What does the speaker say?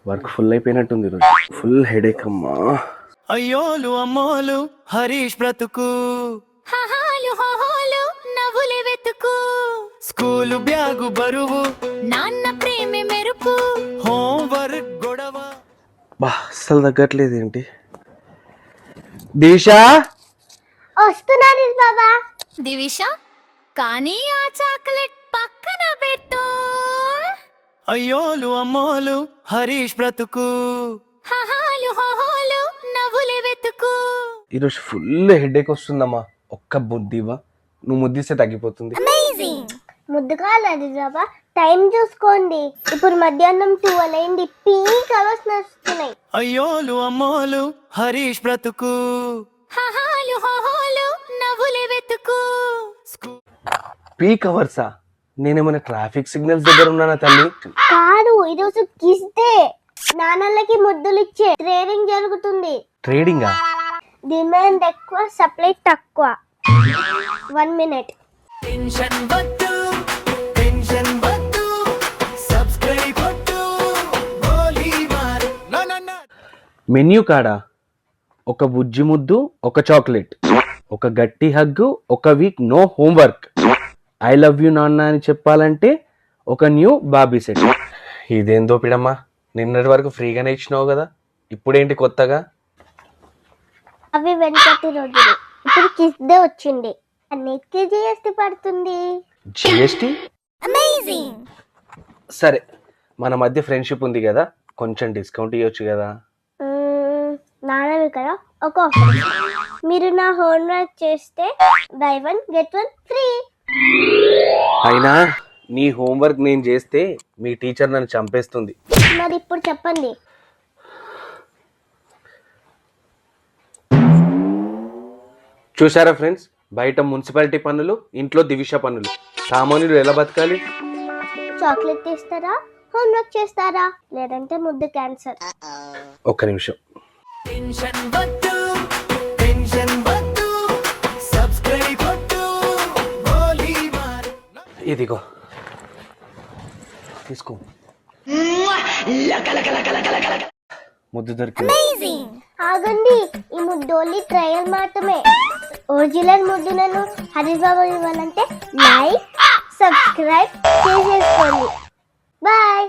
Work full అయిపోయినట్టుంది ఈరోజు. Full headache అమ్మా. అయ్యోలు అమ్మోలు హరీష్ బ్రతుకు హహాలు హోహోలు నవ్వులే వెతుకు స్కూలు బ్యాగు బరువు నాన్న ప్రేమే మెరుపు హోంవర్క్ గొడవ. బా అస్సలు తగ్గట్లేదు ఏంటి. దిశా వస్తున్నాను బాబా. దివిష కానీ ఆ చాక్లెట్ పక్కన పెట్టు. అయ్యోలు అమ్మోలు హరీష్ బ్రతుకు హహాలు హోహోలు నవ్వులే వెతుకు ఈరోజు ఫుల్ హెడేక్ వస్తుందమ్మా. ఒక్క ముద్దివా, నువ్వు ముద్దిస్తే తగ్గిపోతుంది. ముద్దు కాలేదు బాబా, టైం చూసుకోండి. ఇప్పుడు మధ్యాహ్నం 12 అయింది. పీక్ అవర్స్ నడుస్తున్నాయి. అయ్యోలు అమ్మోలు హరీష్ బ్రతుకు హహాలు హోహోలు నవ్వులే వెతుకు పీక్ అవర్సా? నేనేమైనా ట్రాఫిక్ సిగ్నల్స్ దగ్గర ఉన్నానా తల్లి? కాదు, ఈరోజు కిస్ డే. నాన్నలకి ముద్దులు ఇచ్చే ట్రేడింగ్ జరుగుతుంది. ట్రేడింగా? డిమాండ్ ఎక్కువ, సప్లై తక్కువ. 1 minute. టెన్షన్ వద్దు టెన్షన్ వద్దు సబ్స్క్రైబ్ కొట్టు గోలీ మార్ నా మెన్యూ కాడా? ఒక బుజ్జి ముద్దు, ఒక చాక్లెట్, ఒక గట్టి హగ్గు, ఒక week no homework, I love you నాన్న అని చెప్పాలంటే ఒక న్యూ బాబీ సెట్. ఇదేందో పిడమ్మా, నిన్నటి వరకు ఫ్రీగానే ఇచ్చినావు కదా, ఇప్పుడేంటి కొత్తగా? అవి వెనకటి రోజులు. ఇప్పుడు కిస్ డే వచ్చింది. అన్నిటికీ జిఎస్టీ పడుతుంది. జిఎస్టీ? సరే, మన మధ్య ఫ్రెండ్షిప్ ఉంది కదా, కొంచెం డిస్కౌంట్ ఇవ్వచ్చు కదా. నాన్నవి కదా, ఒక ఆఫర్. మీరు నా హోంవర్క్ చేస్తే buy 1 get 1 free. అయినా నీ హోంవర్క్ నేను చేస్తే మీ టీచర్ నన్ను చంపేస్తుంది. మరి ఇప్పుడు చెప్పండి. చూసారా ఫ్రెండ్స్, బయట మున్సిపాలిటీ పన్నులు, ఇంట్లో దివిష పన్నులు. సామాన్యులు ఎలా బతకాలి? చాక్లెట్ తీస్తారా, హోంవర్క్ చేస్తారా, లేదంటే ముద్దు క్యాన్సర్. ఒక్క నిమిషం. టెన్షన్ వద్దు టెన్షన్ వద్దు సబ్స్క్రైబ్ కొట్టు గోలీ మార్. ఇదిగో తీసుకో. ముద్దు దొరికింది. ఆగండి, ఈ ముద్దు ఓన్లీ ట్రయల్ మాత్రమే. ఒరిజినల్ ముద్దులను హరీష్ బాబు ఇవ్వాలంటే లైక్, సబ్స్క్రైబ్ చేసేసుకోండి. బాయ్.